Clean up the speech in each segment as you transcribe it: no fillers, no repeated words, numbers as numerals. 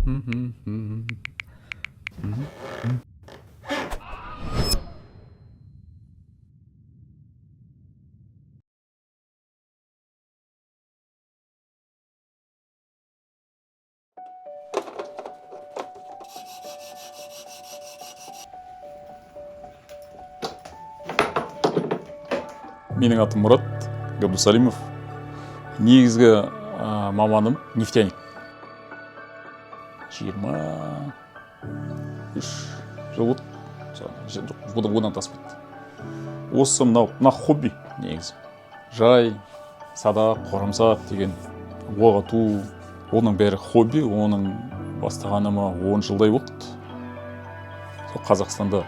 Менің атым Мұрат Габдусалимов. Негізгі маманым нефтяник. 23 жыл болды. Одан таспайды. Осы мына хобби негізі. Жай, садақ, қорамсақ деген оқ ату, оның бәрі хобби. Оның бастағаныма 10 жылдай болды. Қазақстанда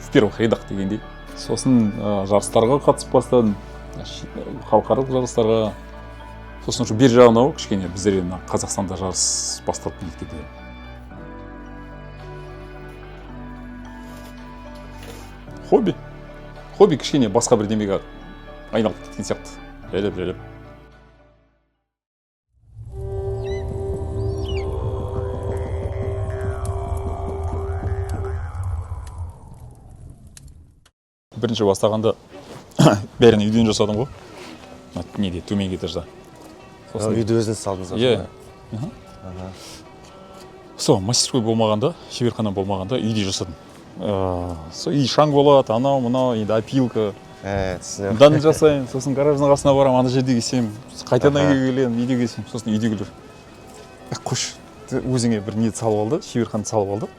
в первых рядах дегендей. Сосын жарыстарға қатысып бастадым, халықаралық жарыстарға. Сосын бер жағына кішкене біздер Қазақстанда жарыс басталып кетті. Хобби кішкене басқа бірдемеге айналып кеткен сияқты. Жайлап. Бірінші бастағанда бәрін үйден жасадым ғой. Неде, төменгі этажда. Үйді өзіңіз салдыңыз ба? Иә. Сол, мастерской болмағанда, шеберхана болмағанда үйде жасадым. Сол үй шаң болады, анау, мынау, енді опилка. Түсінемін. Дан жасайын, сосын гараждың қасына барам, ана жерде келсем, қайтадан үйге келем, үйде келсем, сосын үйдегілер. Қош, өзіңе бір ниет салып алды, шеберхана салып алды.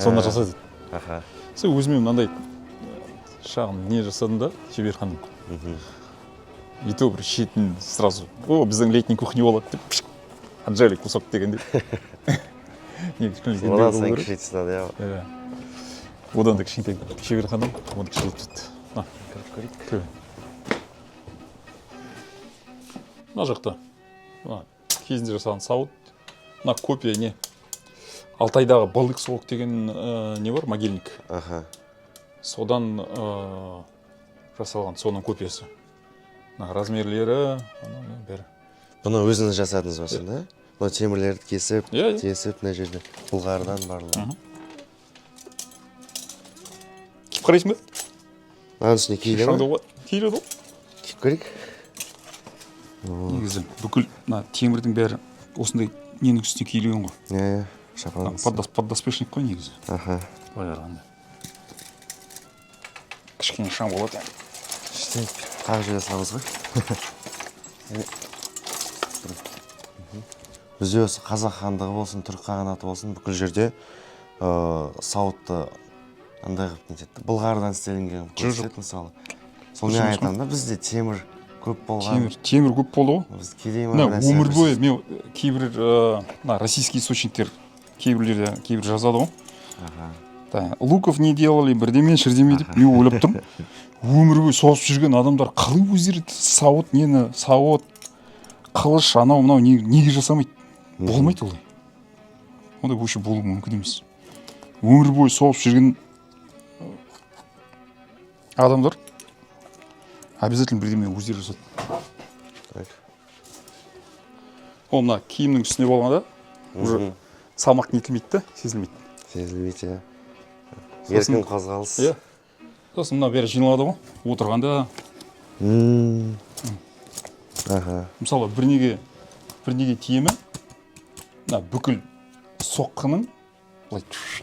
Сонда жаса дейді. Сол өзіме мынандай шағын не жасадым да, шеберханым. И то бір шетін сразу, біздің летний кухня болады деп, отжали кусок дегенде. Одан сайын кішейтсінады, иә. Одан да кішкентай шеберханам, оны кішейтіп жетті. Кіріп көрейік. Мына жақта кезінде жасаған сауыт. Мына копия не? Алтайдағы балдық соғық деген не бар, могильник. Содан жасалған, соның копиясы. Размерлері, бәрі. Бұны өзіңіз жасадыңыз ба сонда? Бұны темірлерді кесіп, тесіп, мына жерде бұлғардан барлығы. Киіп қарайсың ба? Маған үстіне кейлі ма? Кейледі ғой. Киіп көрейік. Негізі бүкіл темірдің бәрі осындай ненің үстіне кейлеген ғой. Иә, шапаныңыз. Поддоспешник қой негізі. Байырғанда. Кішкене шаң болады. Іштен қақ жүре салыңыз ғой. Бізде осы қазақ хандығы болсын, түрік қағанаты болсын, бүкіл жерде сауытты андай қылып нетеді. Бұлғардан істелінген көрсетеді мысалы. Сол мен айтамын да, бізде темір көп болған. Темір көп болды ғой. Біз кедей ма нәрсе. Өмір бойы мен кейбір российский источниктер кейбір жазады ғой. Луков не делали, бірдеме, шірдеме деп мен ойлап тұрмын. Өмір бойы соғысып жүрген адамдар қалай өздері сауыт, қылыш, анау-мынау неге жасамайды? Болмайды олай. Ондай вообще болу мүмкін емес. Өмір бойы соғысып жүрген адамдар обязательно бірдеме өздері жасады. Ол мына киімнің үстіне болғанда уже салмақ нетілмейді да, сезілмейді. Сезілмейді, иә. Еркін қозғалыс. Иә. Сосын мына бәрі жиналады ғой, отырғанда. Мысалы, бір неге тиемі, бүкіл соққының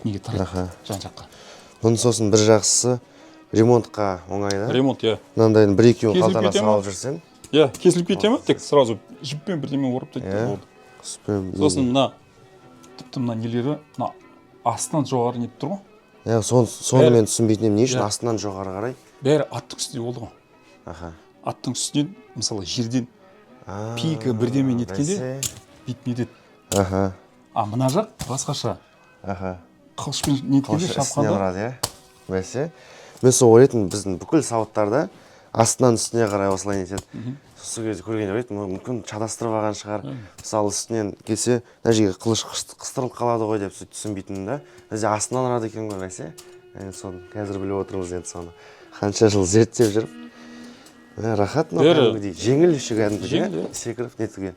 неге тарайды жан-жаққа. Бұның сосын бір жақсысы ремонтқа оңайда. Ремонт, иә. Мынандайын бір-екеуін қалтана салып жүрсен. Иә, кесіліп кете ма? Тек сразу жіппен бірдеме орып тайды. Сосын мына тіпті мына нелері астынан жоғары нетіп тұр ғой. Иә, соны мен түсінбейтінем, не үшін астынан жоғары қарай? Бәрі аттың үстінде болды ғой. Аттың үстінен, мысалы, жерден пика бірдеме неткенде бит нетеді. Мына жақ басқаша. Қылышпен неткенде шапқанда. Бәсе, мен сол ойлайтын, біздің бүкіл сауыттарда астынан үстіне қарай осылай нетеді. Сол кезде көргенде ойлайтын, мүмкін шатастырып алған шығар. Мысалы, үстінен келсе, мына жерге қылыш қыстырылып қалады ғой деп түсінбейтінмін да. Бізде астынан ұрады екен ғой, бәсе. Соны қазір біліп отырмыз енді соны. Қанша жыл зерттеп жүріп. Рахат, жеңіл үші кәдімгі, секіріп нетуге.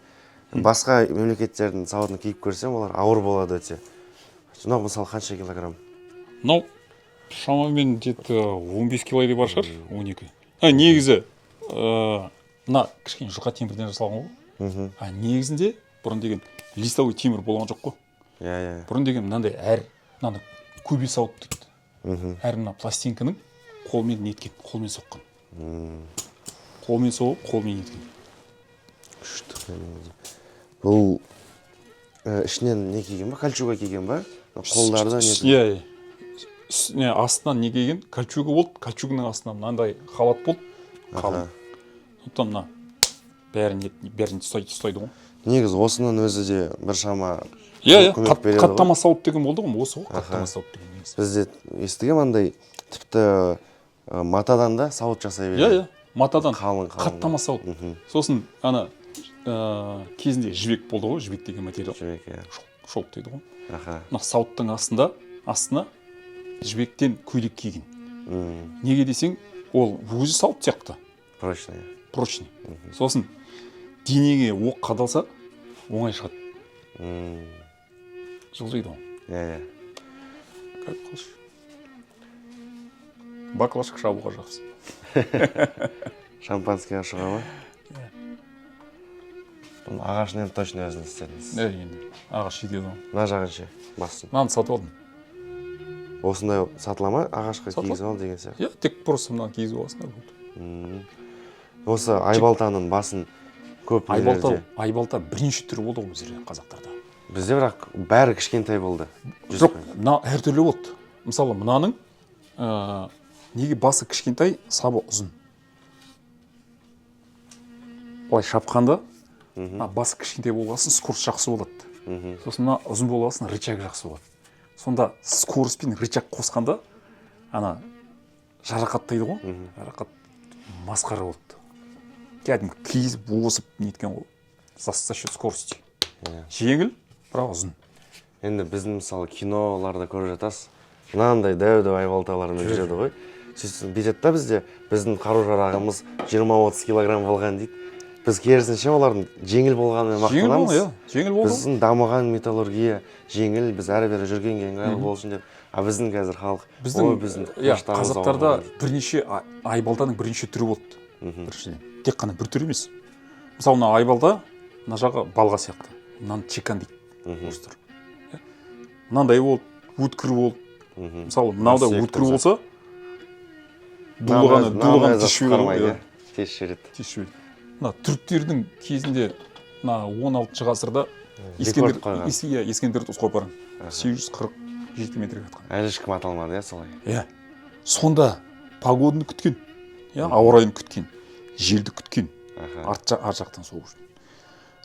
Басқа мемлекеттердің сауытын киіп көрсем, олар ауыр болады өте. Мынау мысалы қанша килограмм? Мынау шамамен где-то 15 килодай бар шығар, 12. Негізі мына кішкене жұқа темірден жасалған ғой. Негізінде бұрын деген листовой темір болған жоқ қой. Иә. Бұрын деген мынандай мынаны көбе сауыт дейді. Әр мына пластинканың қолмен неткен, қолмен соққан. Қолмен соғып, қолмен неткен. Күшті. Бұл ішінен не киген ба? Кольчуга киген ба? Қолдарда не? Иә. Астынан не киген? Кольчуга болды. Кольчуганың астынан мынандай халат болды. Қалың. Сондықтан мына бәрін ұстайды ғой. Негізі осының өзі де бір шама қаттама сауыт деген болды ғой, осы ғой, қаттама сауыт деген негізі. Бізде естіген андай тіпті матадан да сауыт жасай береді. Иә, матадан қалың. Қаттама сауыт. Сосын ана кезінде жібек болды ғой, жібек деген материал. Жібек, иә. Шолқ дейді ғой. Мына сауыттың астына жібектен көйлек киген. Неге десең, ол өзі сауыт сияқты. Прочный. Сосын денеге оқ қадалса, оңай шығады. Жылжиды ғой. Иә. Как қылыш? Баклашқа шабуға жақсы. Шампанскийға шыға ма? Бұны ағашын енді точно өзіңіз істедіңіз. Енді ағаш жетеді ғой. Мына жағын ше, бассын. Мынаны сатып алдым. Осындай сатыла ма? Ағашқа кигізіп ал деген сияқты. Иә, тек просто мынаны кигізіп аласыңдар болды. Осы айбалтаның басын көп нелерде. Айбалта бірнеше түрі болды ғой біздерде, қазақтарда. Бізде бірақ бәрі кішкентай болды. Жоқ, мына әртүрлі болды. Мысалы, мынаның неге басы кішкентай, сабы ұзын. Олай шапқанда, басы кішкентай болғасын, скорость жақсы болады. Сосын мына ұзын болғасын, рычаг жақсы болады. Сонда скорость пен рычаг қосқанда, ана жарақаттайды ғой. Жарақат масқара болды. Кәдімгі киізіп, осып неткен ғой. За счет скорости. Жеңіл, бірақ ұзын. Енді біздің мысалы киноларда көріп жатасыз. Мынандай дәу айбалталармен жүреді ғой. Сөйтіп бүйтеді да бізде біздің қару-жарағымыз 20-30 килограмм болған дейді. Біз керісінше олардың жеңіл болғанымен мақтанамыз. Жеңіл болды. Біздің дамыған металлургия жеңіл, біз әрі-бері жүргенге ыңғайлы болсын деп. А біздің қазір халық, біздің қазақтарда бірнеше айбалтаның бірнеше түрі болды. Біріншіден. Тек қана бір түр емес. Мысалы, мына айбалта, мына жағы балға сияқты. Мынаны чекан дейді. Мынандай болды, өткір болды. Мысалы, мынауда өткір болса, дулығаны тез шереді. Мына түріктердің кезінде, мына 16 ғасырда Ескендір Тұзқопарын 847 метрге атқан. Әлі ешкім ата алмады, солай. Сонда погоданы күткен, ауа райын күткен, желді күткен, ар жақтан соғу үшін.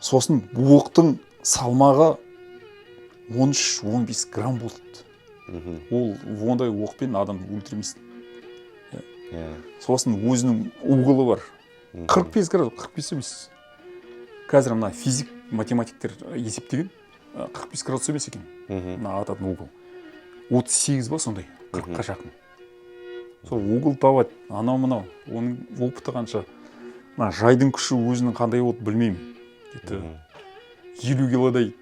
Сосын оқтың салмағы 13-15 грамм болды. Ол ондай оқпен адам өлтірмейсің. Сосын өзінің углы бар. 45 градус, 45 емес. Қазір мына физик, математиктер есептеген 45 градус емес екен. Мына ататын угол. 38 ба сондай, 40-қа жақын. Сол угол табады, анау-мынау, оның опыты қанша. Мына жайдың күші өзінің қандай болды білмеймін. 50 килодай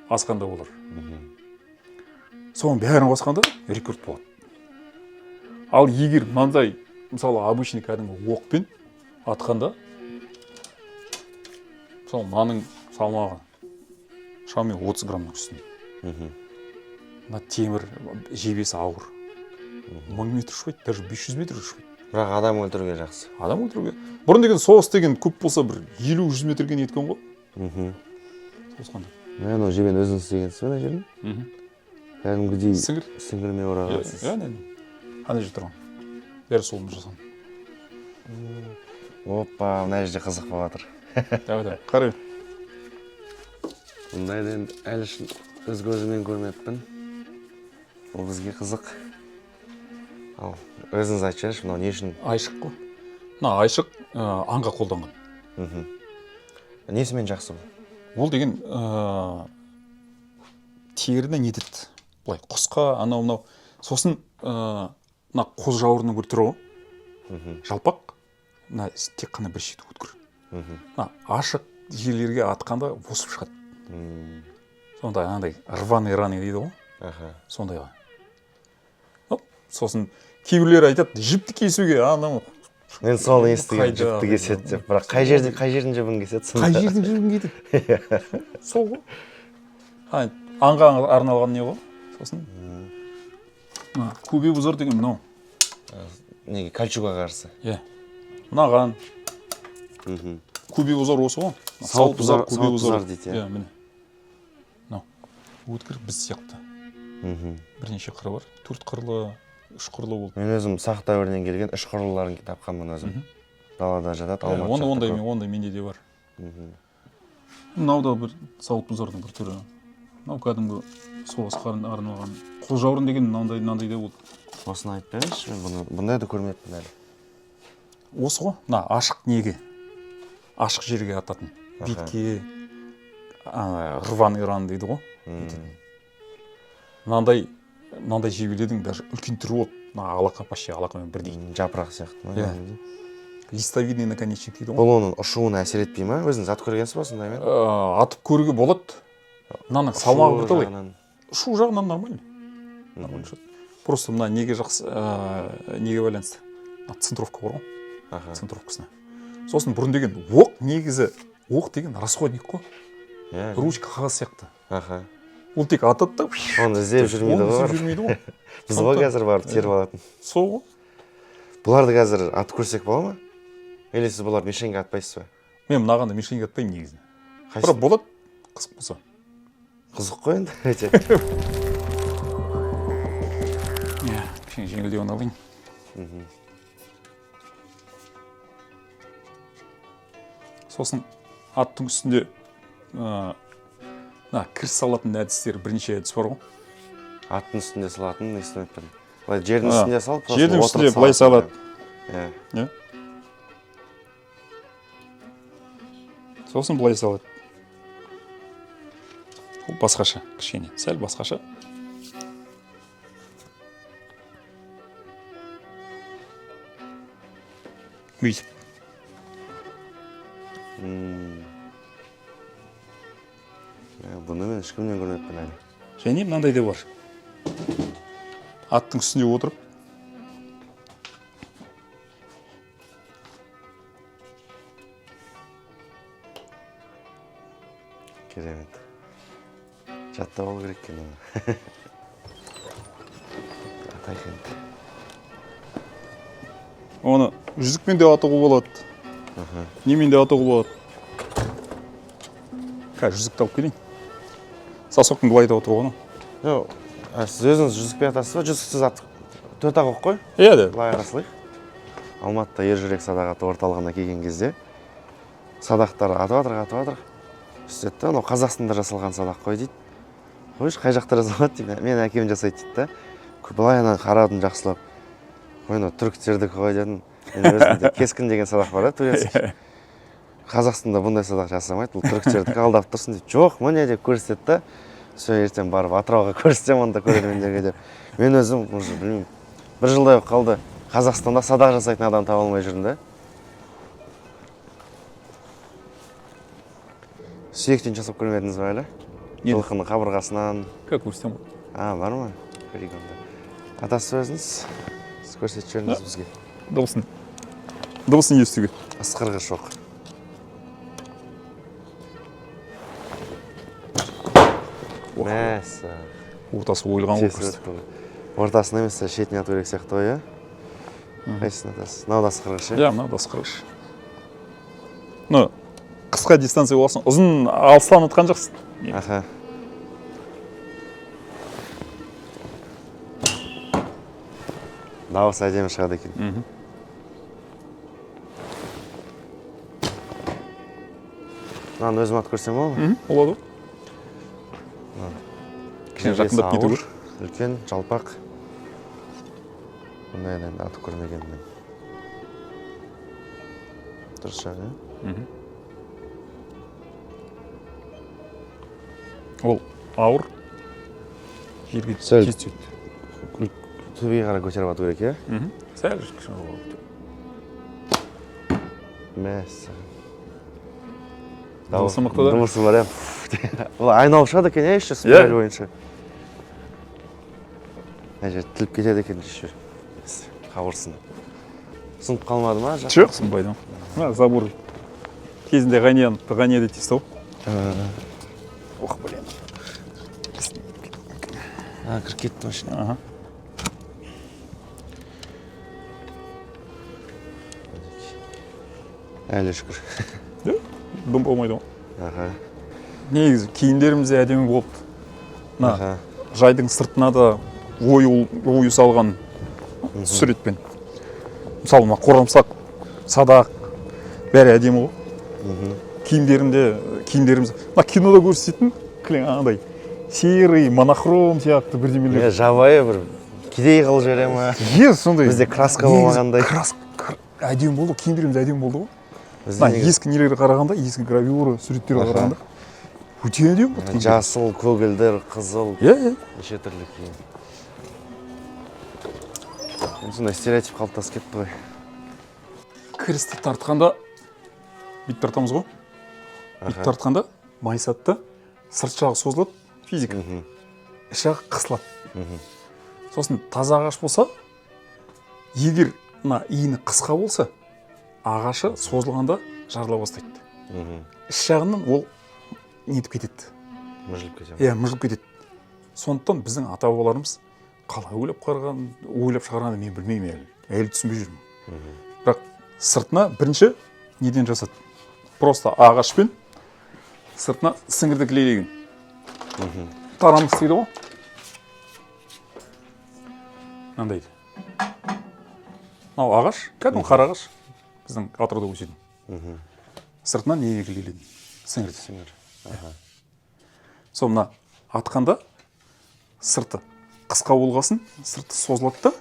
асқанда болар. Соның бәрін қосқанда рекорд болады. Ал егер мынандай, мысалы, обычный кәдімгі оқпен атқанда, мысалы, мынаның салмағы шамамен 30 граммның үстінде. Мына темір жебесі ауыр. 1000 метр ұшпайды, даже 500 метр ұшпайды. Бірақ адам өлтіруге жақсы. Адам өлтіруге. Бұрын деген соғыс деген көп болса, бір 50-100 метрге неткен ғой. Соғысқанда. Мен жебені өзіңіз істегенсіз бе, жерін? Кәдімгідей сіңірме орағасыз. Қандай жер тұрған? Бәрі солымыз жасаған. Опа, мына жерде қызық болып жатыр. Қарай. Бұндайды енді әлі үшін өз көзімен көрмеппін. Ол бізге қызық. Ал өзіңіз айтып жіберіңізші, мынау не үшін? Айшық қой. Мына айшық аңға қолданған. Несімен жақсы бұл? Ол деген теріні нетеді. Былай құсқа, анау-мынау. Сосын мына қоз жауырының бір түрі ғой. Жалпақ. Мына тек қана бір шеті өткір. Ашық жерлерге атқанда босып шығады. Сондай андай рваный дейді ғой. Сондайға. Сосын кейбіреулер айтады, жіпті кесуге, анау. Мен сол естіген жіпті кеседі деп. Бірақ қай жердің жібін кеседі? Қай жердің жібін кеседі? Сол ғой. Аңға арналған не ғой? Сосын кубибузор деген мынау. Неге, кольчуға қарсы? Е, мынаған. Кубибузор осы ғой. Сауытбузар дейді. Е, міне. Мынау. Өткір біз сияқты. Бірнеше қыры бар. 4 қырлы, 3 қырлы болды. Мен өзім сақ дәуірінен келген 3 қырлыларын тапқанмын өзім. Далада жатады, Алматы жақта. Ондай менде де бар. Мынау да бір сауытбузардың бір түрі. Мынау кәдімгі соғысқа арналған. Қолжаурын деген мынандай да болды. Осыны айтып беріңізші, мен бұндайды көрмеппін әлі. Осы ғой, мына ашық неге, ашық жерге ататын. Бетке, рваный ран дейді ғой. Мынандай жебелердің даже үлкен түрі болды. Алақа, почти алақамен бірдей. Жапырақ сияқты. Листовидный наконечник дейді ғой. Бұл оның ұшуына әсер етпей ма? Өзіңіз атып көргенсіз ба сондай мен? Атып көруге болады. Мынаның салмағы бірталай. Ұшу жағынан нормально. Просто мына неге жақсы, неге байланысты. Центровка бар ғой. Центровкасына. Сосын бұрын деген оқ негізі, оқ деген расходник қой. Ручка қағаз сияқты. Ол тек атады да. Оны іздеп жүрмейді ғой. Біз ғой қазір барып теріп алатын. Сол ғой. Бұларды қазір атып көрсек бола ма? Или сіз бұлар мишеньге атпайсыз ба? Мен мынағанда мишеньге атпаймын негізі. Бірақ болады, қызық болса. Қызық қой енді. Жеңілдеуін алайын. Сосын аттың үстінде кіріс салатын әдістері бірнеше әдіс бар ғой. Аттың үстінде салатын естімеппін. Жердің үстінде салып, жердің үстінде былай салады. Сосын былай салады. Ол басқаша, кішкене, сәл басқаша. Бүйтіп. Бұны мен ешкімнен көрмеппін әлі. Және мынандай да бар. Аттың үстінде отырып. Керемет. Жатта болу керек екен оны. Атайын. Оны жүзікпен де атуға болады. Немен де атуға болады. Жүзікті алып келейін. Сасоқтың былай да отыруға. Сіз өзіңіз жүзікпен атасыз ба? Жүзіксіз атып 4 ақ қой? Иә де. Былай арасылайық. Алматыда ержүрек садақ орталығына келген кезде садақтар атып атыр. Үстетті, Қазақстанда жасалған садақ қой дейді. Қойш, қай жақта жасалады дейді. Мен әкем жасайды дейді. Былай қарадым жақсылап. Ойна түріктердікі ғой дедім. Мен өзімде кескін деген садақ бар, турецкий. Қазақстанда бұндай садақ жасамайды, бұл түріктердікі алдап тұрсын деп. Жоқ, мұне деп көрсетті. Сол ертең барып Атырауға көрсетсем, онда көрермендерге деп. Мен өзім, білмеймін, бір жылдай қалды. Қазақстанда садақ жасайтын адам таба алмай жүрдім да. Сүйектен жасап көрмедіңіз ба әлі? Жылқының қабырғасынан. Как көрсетем ғой? Бар ма? Көрейгенде. Атасы өзіңіз? Көрсетіп жүріңіз бізге. Дыбысын естуге. Ысқырғы шоқ. Мәсі. Ортасы ойылған ғой. Ортасын емес, шетіне ату керек сияқты ғой, е? Қайсысын атасыз? Мынау да ысқырғыш, е? Иә, мынау да ысқырғыш. Қысқа дистанция болсын, ұзын алыстан атқан жақсы. Дауысы әдемі шығады екен. Мынаны өзім атып көрсем бол ма? Болады. Кішкене жақындап кету көр. Үлкен, жалпақ. Бұндайын енді атып көрмеген мен. Дұрыс жағы, е? Ол ауыр. Жерге тез түседі. Төбеге қарай көтеріп ату керек, е? Сәл кішкене болады. Мәссаған. дауысы мықты да. Дыбысы бар, иә. Ол айналып шығады екен, еще спираль бойынша. Әже тіліп кетеді екен еще. Қауырсын. Сынып қалмады ма? Жоқ, сынбайды. Забор кезінде ғания дейді тесті ғой. Ох, блин. Кіріп кетті машина. Әлі шүкір. Дым болмайды ғой. Аха. Негізі киімдеріміз де әдемі болды. Жайдың сыртына да ою салған суретпен. Мысалы, қорамсақ, садақ, бәрі әдемі ғой. Киімдеріміз, кинода көрсететін, андай серый, монохром сияқты бірдемелер. Жабайы бір кедей қылып жібере ма? Сондай. Бізде краска болмағандай. Әдемі болды, киімдеріміз әдемі болды ғой. Ескі нелерге қарағанда, ескі гравюра, суреттерге қарағанда өте әдемі болды. Жасыл, көгілдір, қызыл, неше түрлі киім. Сондай стереотип қалыптасып кетті ғой. Кірісті тартқанда бүйтіп тартамыз ғой. Бүйтіп тартқанда майсатты сырт жағы созылады, физика. Іш жағы қысылады. Сосын таза ағаш болса, егер иіні қысқа болса, ағашы созылғанда жарыла бастайды. Іш жағынан ол нетіп кетеді. Мүжіліп кетеді. Мүжіліп кетеді. Сондықтан біздің ата-бабаларымыз қалай ойлап шығарғанды мен білмеймін әлі түсінбей жүрмін. Бірақ сыртына бірінші неден жасады? Просто ағашпен сыртына сіңірді клейлеген. Тарамыс дейді ғой. Мынандайды. Мынау ағаш, кәдімгі қара ағаш. Біздің атырауда өсетін. Сыртынан неге клейледім? Сіңірді. Сол мына атқанда сырты қысқа болғасын, сырты созылады да.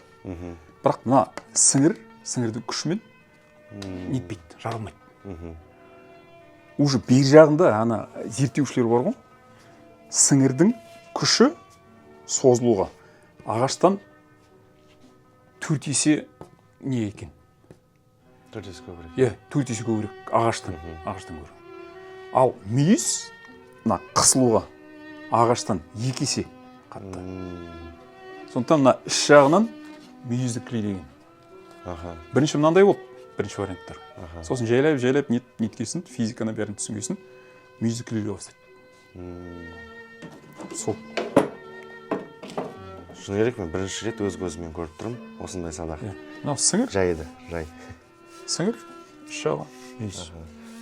Бірақ мына сіңірдің күшімен нетпейді, жарылмайды. Уже бер жағында зерттеушілер бар ғой. Сіңірдің күші созылуға ағаштан 4 есе не екен? 4 есе көбірек. 4 есе көбірек ағаштан көрі. Ал мүйіз қысылуға ағаштан 2 есе қатты. Сондықтан мына іш жағынан мүйізді клейлеген. Бірінші мынандай болды, бірінші варианттар. Сосын жайлап неткесін, физиканы бәрін түсінгесін, мүйізді клейлей бастайды. Сол. Шыны керек, мен бірінші рет өз көзіммен көріп тұрмын, осындай садақ. Мынау сіңір? Жайды, жай. Сіңір, іш жағы, мүйіз.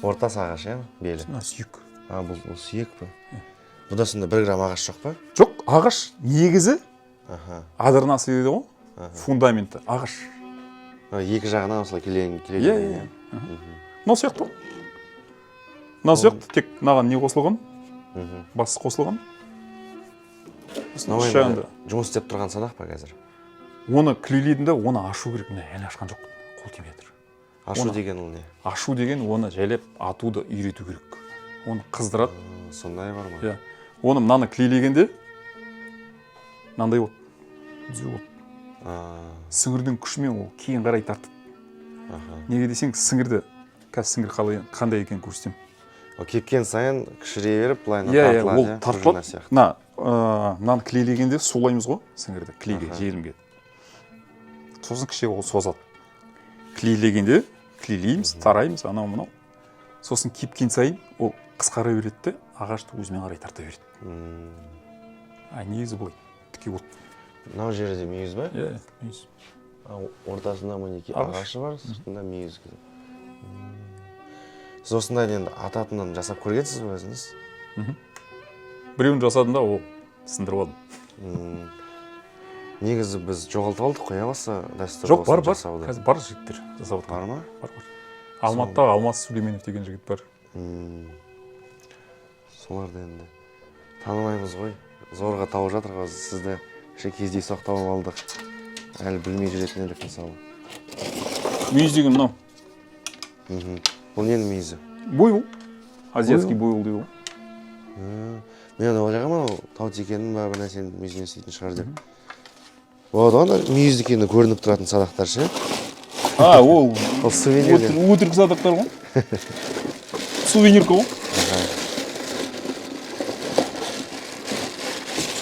Ортасы ағаш, белі? Мынау сүйек. Бұл сүйек пі? Бұда сонда 1 грамм ағаш жоқ па? Жоқ, ағаш негізі адырнасы дейді ғой, фундаменті, ағаш. Екі жағынан осылай келеген. Мынау сияқты. Мынау сияқты, тек мынаған не қосылған? Басы қосылған. Жұмыс істеп тұрған садақ па қазір? Оны клейлейдің да, оны ашу керек. Міне, әлі ашқан жоқ, қол тимей жатыр. Ашу деген ол не? Ашу деген оны жайлап атуды үйрету керек. Оны қыздырады. Сондай бар ма? Оны мынаны клейлегенде мынандай болды. Түзу болды. Сіңірдің күшімен ол кейін қарай тартады. Неге десең, сіңірді, қазір сіңір қандай екен көрсетем. Кепкен сайын кішірей беріп, былайына тартылады. Ол тартылады. Мынаны клейлегенде сулаймыз ғой, сіңірді, клейге, желімге. Сосын кіші ол созады. Клейлегенде клейлейміз, тараймыз, анау-мынау. Сосын кепкен сайын ол қысқара береді, ағашты өзімен қарай тарта береді. Негізі бұлай, тіке болды. Мынау жерде мүйіз ба? Мүйіз. Ортасында мінеке ағашы бар, сыртында мүйіз. Сіз осындай енді ататынан жасап көргенсіз бе өзіңіз? Біреуін жасадым да, ол сындырып алдым. Негізі біз жоғалтып алдық қой, баса дәстүр жоқ, бар. Қазір бар жігіттер жасап отқан. Бар ма? Бар. Алматыда Алмас Сүлейменов деген жігіт бар. Соларды енді танымаймыз ғой. Зорға тауып жатыр ғой, сізді кездейсоқ тауып алдық. Әлі білмей жүретін едік мысалы. Мүйіз деген мынау. Бұл ненің мүйізі? Буйвол. Азиатский буйвол дейді ғой. Мен ойлағанмын, ол тау текенің ба бір нәрсені мүйізбен істейтін шығар деп. Одан мүйізді екені көрініп тұратын садақтар ше? Ол сувенирден. Өтірік садақтар ғой. Сувенирка ғой.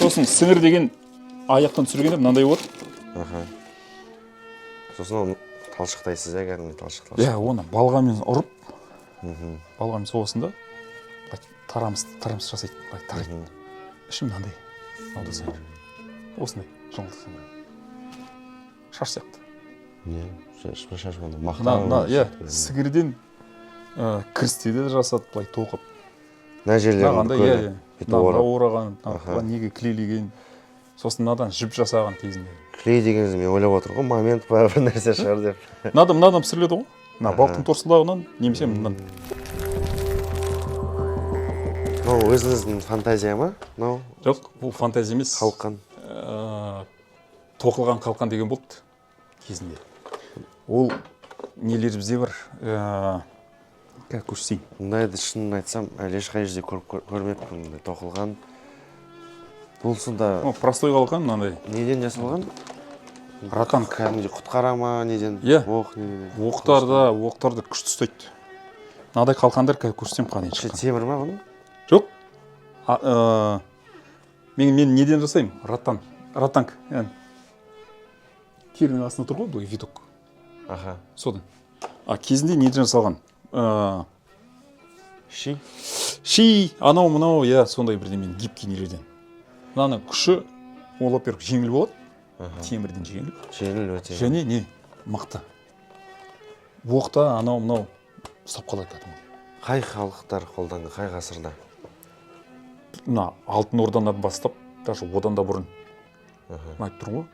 сосын сіңір деген аяқтан түсіргенде мынандай болады. Аха. Сосын оны талшықтайсыз, кәдімгі талшық. Иә, оны балғамен ұрып, балғамен соғысында тарамыс жасайды, тарайды. Іші мынандай. Мынау сіңір. Осындай, жылды сіңір. Шаш сияқты. Не? Шаш болғанда мақтау. Иә, сіңірден кірістеді жасады, былай тоқып. Мына жерлерін көрді. Нағанда ораған, неге клейлеген. Сосын мынадан жіп жасаған кезінде. Клей дегеніңізді мен ойлап отыр ғой, момент па бір нәрсе шығар деп. Мынадан пісіріледі ғой. Мына балықтың торсылағынан немесе мындан. Мынау өзіңіздің фантазия ма? Жоқ, бұл фантазия емес. Қалқан. Тоқылған қалқан деген болды кезінде. Ол нелер бізде бар. Как көрсетейін. Мұндайды шынын айтсам, әлі ешқай жерде көрмеппін, тоқылған. Бұл сонда... Простой қалқан, мынандай. Неден жасалған? Ротанг. Кәдімгі құтқара ма, неден? Иә. Оқ, неден? Оқтарды күшті ұстайды. Мынадай қалқандар көрсетсем қане шыққан. Темір ма бұның? Жоқ. Мен неден жасаймын? Ротанг. Терінің астында тұр ғой, бұл виток. Аха. Содан. Кезінде неден жасалған? Ши, анау, иә, сондай бірдемен гибкий нелерден. Мынаны күші, ол, во-первых, жеңіл болады. Темірден жеңіл. Жеңіл өте. Және не? Мықты. Оқта анау ұстап қалады кәдімгі. Қай халықтар қолданды, қай ғасырда? Мына алтын ордадан бастап, даже одан да бұрын. Айтып тұр ғой.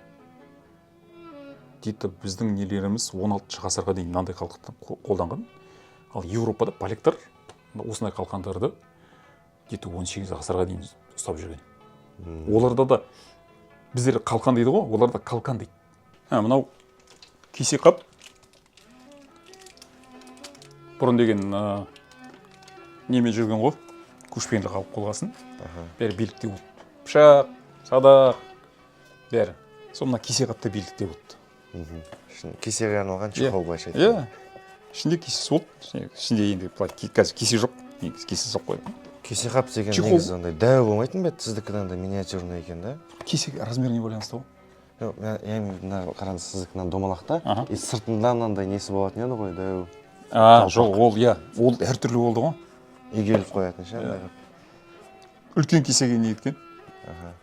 Дейді біздің нелеріміз 16 ғасырға дейін мынандай қалдықтан қолданған. Ал Еуропада поляктар осындай қалқандарды дейді 18 ғасырға дейін ұстап жүрген. Оларда да біздер қалқан дейді ғой, оларда қалқан дейді. Мынау кесек қап. Бұрын деген немен жүрген ғой, көшпенді қалып қолғасын. Бәрі билікте болды. Пышақ, садақ, бәрі. Сол мына кесек қапта билікте болды. Кесеге арналған чехол былайша айтты. Иә. Ішінде кесесі болды. Ішінде енді қазір кесе жоқ. Кесе жоқ қойды. Кесе қап деген негізі ондай дәу болмайтын бе? Сіздікінен де миниатюрный екен да? Кесе размеріне байланысты ғой. Жоқ, мына қараңыз, сіздікінен домалақта. И сыртында мынандай несі болатын еді ғой, дәу. Жоқ, ол әртүрлі болды ғой. Егеліп қоятын ше. Үлкен кесеге не еткен.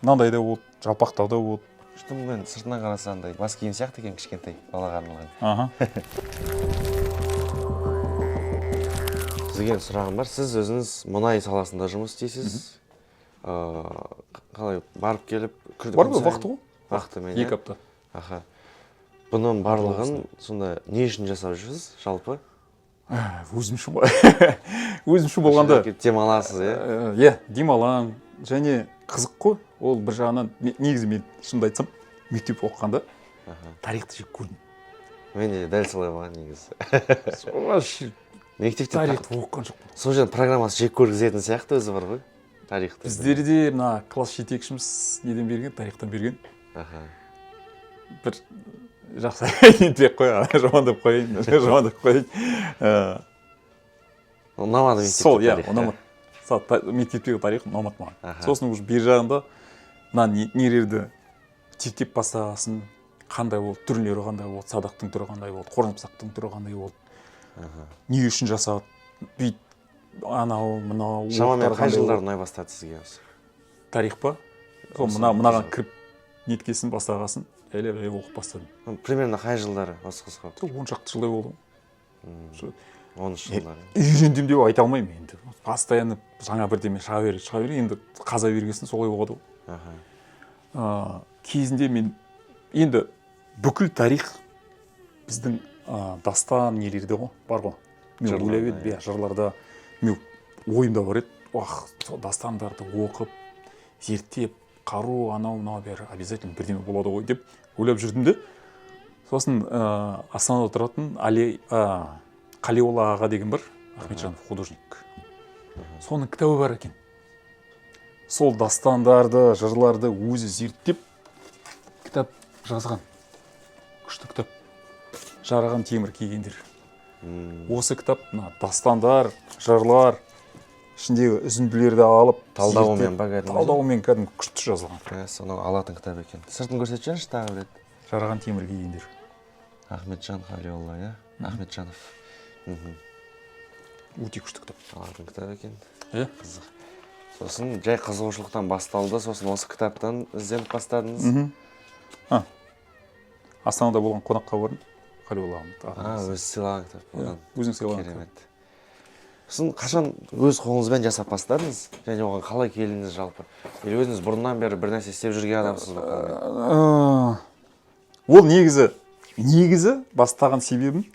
Мынандай да болды, жалпақтау да болды. Мен сыртынан қарасаңдай бас киім сияқты екен, кішкентай балаға арналған. Сізге сұрағым бар. Сіз өзіңіз мұнай саласында жұмыс істейсіз. Қалай барып келіп бар ғой, вақты ғой. Вақтымен. 2 апта. Аха. Бұның барлығын сонда не үшін жасап жүрсіз жалпы? Өзім үшін ғой. Өзім үшін болғанда демаласыз, иә? Иә, демалам. Және қызық қой. Ол бір жағынан негізі мен шынымды айтсам, мектеп оқығанда тарихты жек көрдім. Мен де дәл солай болған негізі. Мектепте тарихты оқыған жоқ. Сол жерден программасы жек көргізетін сияқты өзі бар ғой, тарихты. Біздерде мына класс жетекшіміз неден берген, тарихтан берген. Бір жақсы нетпек қой, жамандап қойайын. Ұнамады мектепте тарих. Сол, иә, ұнамады. Мектептегі тарих ұнамады маған. Сосын уже бер жағында мына нелерді тектеп бастағасын, қандай болды, түрлері қандай болды, садақтың түрі қандай болды, қорнапсақтың түрі қандай болды. Не үшін жасады, бүйт, анау, мынау. Шамамен қай жылдар ұнай бастады сізге осы? Тарих па? Мынаған кіріп неткесін бастағасын, әлі оқып бастадым. Примерно қай жылдары осы қызға? 10 шақты жылдай болдым. 13 жылдары. Үйрендім деп айта алмаймын енді. Постоянно жаңа бірдеме шыға бер, енді қаза бергесін солай болады ғой. Кезінде мен енді бүкіл тарих біздің дастан нелерде ғой, бар ғой. Мен ойлап едім, жырларда мен ойымда бар еді. Дастандарды оқып, зерттеп, қару, анау бәрі обязательно бірдеме болады ғой деп ойлап жүрдім де. Сосын Астанада тұратын Қалиолла аға деген бір, Ахметжанов художник. Соның кітабы бар екен. Сол дастандарды, жырларды өзі зерттеп, кітап жазған. Күшті кітап. Жараған темір кигендер. Осы кітап, дастандар, жырлар, ішіндегі үзінділерді алып талдауымен зерттеп, ба кәдімгі? талдауымен кәдімгі күшті жазылған. Сонау алатын кітап екен. Сыртын көрсетшеңізші тағы бір рет. Жараған темір киіңдер. Ахметжан Халиолла, иә? Ахметжанов. Өте күшті кітап. Алатын кітап екен. Қызық. Сосын жай қызығушылықтан басталды, сосын осы кітаптан ізденіп бастадыңыз. Астанада болған қонаққа бардым. Халиолла өзі сыйлаған кітап болған. Өзің сыйлаған кітап. Керемет. Сосын қашан өз қолыңызбен жасап бастадыңыз? Және оған қалай келдіңіз жалпы? Или өзіңіз бұрыннан бері бір нәрсе істеп жүрген адамсыз ба? Ол негізі бастаған себебім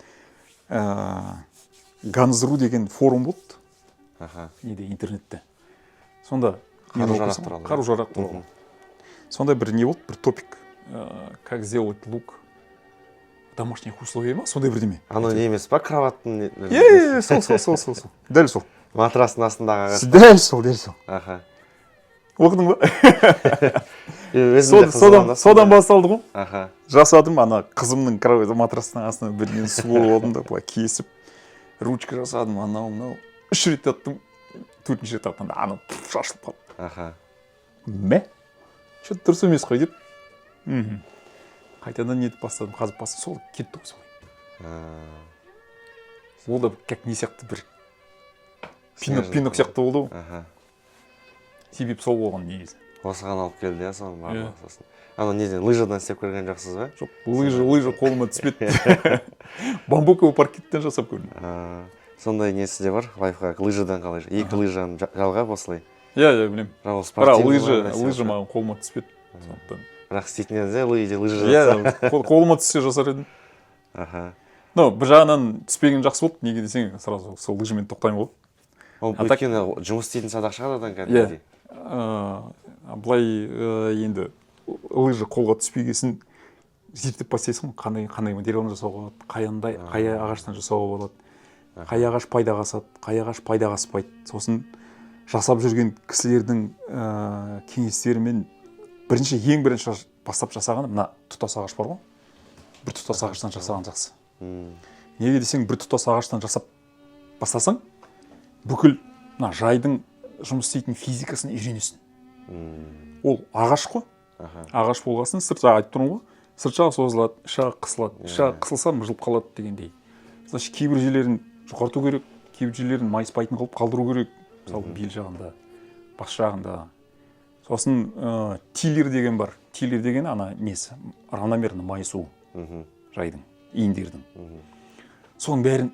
Ганзру деген форум болды. Неде, интернетте. Сонда қару-жарақ туралы. Сонда бір не болды, бір топик. Как сделать лук домашних условий ма? Сондай бірдеме. Ано не емес па, кроваттың? Сол. Дәл сол. Матрасын астындағы ағаш. Дәл сол. Оқыдың ба? Содан басталды ғой. Жасадым, ана қызымның матрасының астына бірден суырып алдым да, былай кесіп, ручка жасадым, анау. 3 рет аттым, 4-ші рет аттым, ана шашылып қалды. Мә? Что-то дұрыс емес қой деп. Қайтадан нетіп бастадым, қазып бастадым, сол кетті ғой солай. Ол да как не сияқты бір пинок сияқты болды ғой. Себеп сол болған негізі. Осыған алып келді, иә, соның барлығы сосын. Ана неден, лыжадан істеп көрген жоқсыз ба? Жоқ, лыжа қолыма түспеді. Бамбуковый паркеттен жасап көрдім. Сондай несі де бар, лайфхак, лыжадан қалай, 2 лыжаны жалғап осылай. Иә, білем. Бірақ лыжа маған қолыма түспеді. Бірақ істейтін едіңіз, лыжа жасап. Иә, қолыма түссе жасар едім. Но бір жағынан түспеген жақсы болды, неге десең, сразу сол лыжамен тоқтаймын ғой. Ол өйткені жұмыс істейтін садақ шығады одан кәдімгідей. Былай енді лыжа қолға түспегесін зерттеп бастайсың, қандай материалдан жасауға болады, қай ағаштан жасауға болады, қай ағаш пайдаға асады, қай ағаш пайдаға аспайды. Сосын жасап жүрген кісілердің кеңестерімен ең бірінші бастап жасаған мына тұтас ағаш бар ғой. Бір тұтас ағаштан жасаған жақсы. Неге десең, бір тұтас ағаштан жасап бастасаң, бүкіл жайдың жұмыс істейтін физикасын үйренесің. Ол ағаш қой. Ағаш болғасын, сырт жағы айтып тұрмын ғой. Сырт жағы созылады, іш жағы қысылады. Іш жағы қысылса жылып қалады дегендей. Значит, кейбір жерлерін жұқарту керек, кейбір жерлерін майыспайтын қылып қалдыру керек. Мысалы, бел жағында, бас жағында. Сосын тиллер деген бар. Тиллер деген ана несі, равномерно майысу жайдың, иіндердің. Соның бәрін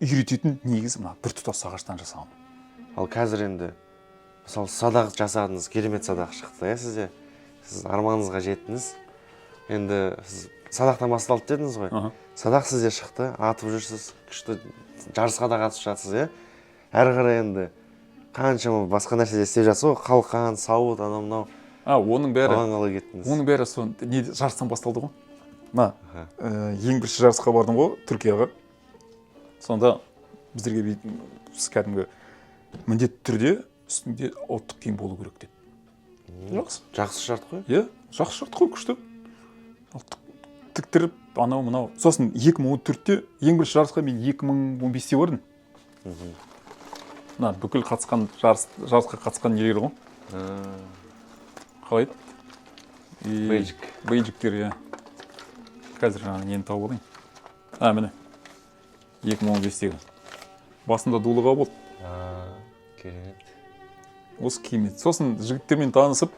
үйрететін негізі бір тұтас ағаштан жасаған. Ал қазір енді, мысалы, садақ жасадыңыз, керемет садақ шықты, сізде? Сіз арманыңызға жеттіңіз. Енді сіз садақтан басталды дедіңіз ғой. Садақ сізде шықты, атып жүрсіз, күшті жарысқа да қатысып жатсыз, әрі қарай енді қаншама басқа нәрсе істеп жатсыз ғой, қалқан, сауыт, анау-мынау. Оның бәрі. Оған қалай кеттіңіз? Оның бәрі жарыстан басталды ғой. Ең бірінші жарысқа бардым ғой, Түркияға. Сонда біздерге кәдімгі міндетті түрде үстінде ұлттық киім болу керек деді. Жақсы шарт қой? Иә, жақсы шарт қой, күшті. Тіктіріп, анау-мынау. Сосын 2014-те ең бірінші жарысқа мен 2015-те бардым. Бүкіл жарысқа қатысқан нелері ғой. Қалай еді? Бейджиктер, иә. Қазір нені тауып алайын. Міне. 2015-тегі. Басында дулыға болды. Керемет. Осы киімет. Сосын жігіттермен танысып,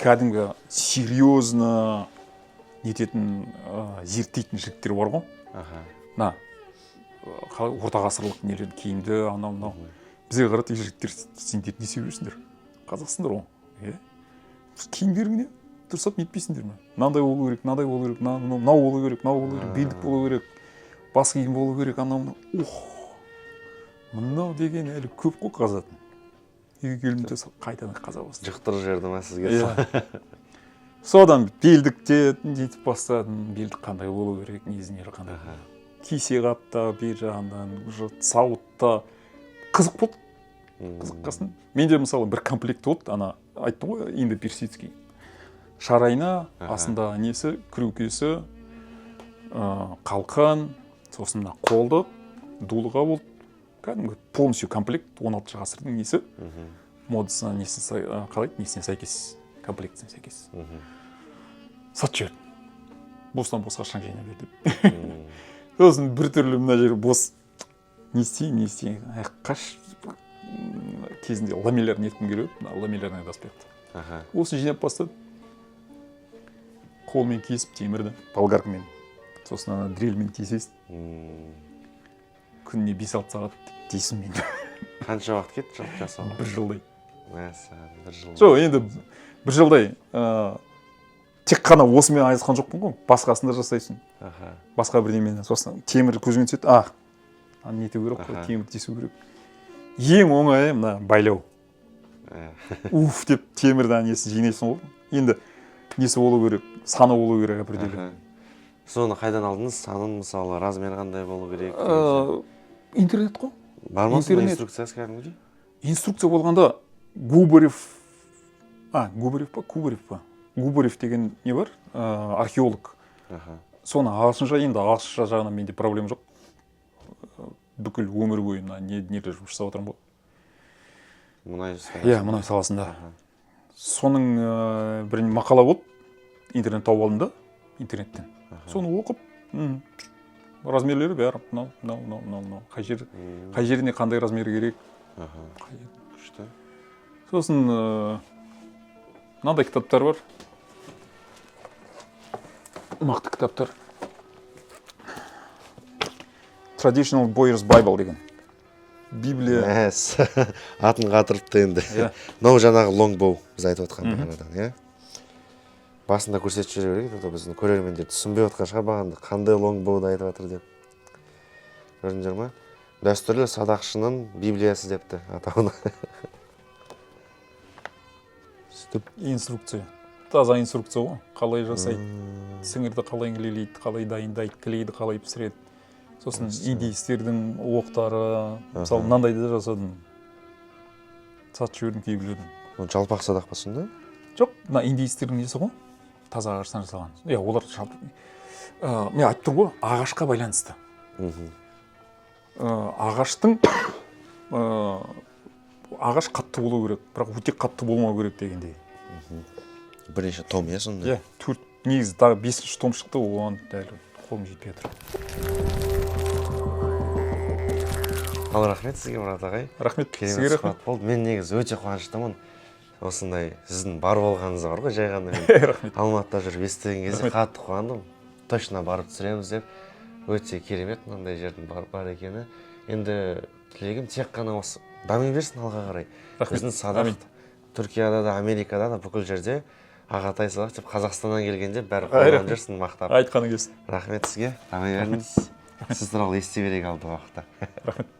кәдімгі серьезно нететін, зерттейтін жігіттер бар ғой. Орта ғасырлық нелер киімді, анау-мынау. Бізге қарады, жігіттер, сендер не себесіңдер? Қазақсыңдар ғой. Киімдеріңе дұрыстап нетпейсіңдер ме? Мынандай болу керек, мынау болу керек, белдік болу керек, бас киім болу керек, анау-мынау. Мынау деген әлі көп қой қазатын. Үйге келдім қайтадан қаза бастадым. Жұқтырып жіберді ма сізге? Содан белдікте нетіп бастадым, белдік қандай болу керек, негізінері қандай. Кисе қапта, бер жағынан, сауытта. Қызық болды. Қызыққасын. Менде мысалы бір комплект болды, ана айттым ғой, индо-персидский. Шарайна, астында несі, крюкесі, қалқан, сосын қолды, дулыға болды, кәдімгі полностью комплект 16 ғасырдың несі модасына несіне сәйкес комплектісіне сәйкес сатып жіберді. Бостан босқа шаң жайнап бер деп. Сосын біртүрлі мына жер бос не істейін қаш кезінде ламелларын еткім келіп еді, ламелларын айдасып берді. Осы жинап бастады. Қолмен кесіп темірді болгаркамен, сосын ана дрельмен тесесің. Күніне 5-6 сағат тесім мен. Қанша уақыт кетті жалпы жасауға? 1 жылдай. Мәссаған, 1 жыл. Жоқ, енді 1 жылдай тек қана осымен айналысқан жоқпын ғой, басқасында жасайсың. Басқа бірдемені, сосын темір көзіңе түседі, нету керек қой, темір тесу керек. Ең оңайы мына байлау. Уф деп темірді несі жинайсың ғой. Енді несі болу керек, саны болу керек определенно. Соны қайдан алдыңыз? Санын мысалы, размері қандай болу керек? Интернет қой. Бар ма сонда инструкциясы кәдімгідей? Инструкция болғанда Губарев па? Губарев деген не бар? Археолог. Соны ағылшынша, енді ағылшынша жағынан менде проблема жоқ. Бүкіл өмір бойы нелер жасап отырмын ғой. Мұнай саласында. Соның бір мақала болды, интернет тауып алдым да, интернеттен. Соны оқып, размерлері бәрі, мынау, қай жеріне қандай размер керек. Күшті. Сосын мынандай кітаптар бар. Мақты кітаптар. Traditional Boyer's Bible деген. Библия. Атын қатырыпты енді. Мынау жаңағы лонгбоу біз айтып отқан бағанадан, иә? Басында көрсетіп жүре берейік, біздің көрермендер түсінбей отқан шығар бағанды, қандай лонгбоуды айтып жатыр деп. Көрдіңдер ма? Дәстүрлі садақшының Библиясы депті атауына. Инструкция. Таза инструкция ғой. Қалай жасайды, сіңірді қалай ілелейді, қалай дайындайды, клейді қалай пісіреді. Сосын индейстердің оқтары, мысалы мынандайды да жасадым. Сатып жібердім кейбіреудің. Ол жалпақ садақ па сонда? Жоқ, мына индейстердің несі ғой. Таза ағаштан жасалған. Олар жалпы. Мен айттым ғой, ағашқа байланысты. Ағаш қатты болу керек, бірақ өте қатты болмау керек дегендей. Бірнеше том, иә сонда? Негізі тағы 5-ші том шықты, оған дәл қолым жетпей жатыр. Ал рахмет сізге, Мұрат ағай. Рахмет, сізге рахмет. Мен негізі өте қуаныштымын. Осындай сіздің бар болғаныңыз бар ғой, жай ғана мен Алматыда жүріп естіген кезде қатты қуандым. Точно барып түсіреміз деп. Өте керемет мынандай жердің бар екені. Енді тілегім тек қана осы дами берсін алға қарай. Біздің садақ Түркияда да, Америкада да бүкіл жерде Ағатай садақ деп Қазақстаннан келгенде бәрі қолдан жүрсін мақтап. Айтқаны келсін. Рахмет сізге. Дами беріңіз. Сіз туралы ести берейік алды уақытта. Рахмет.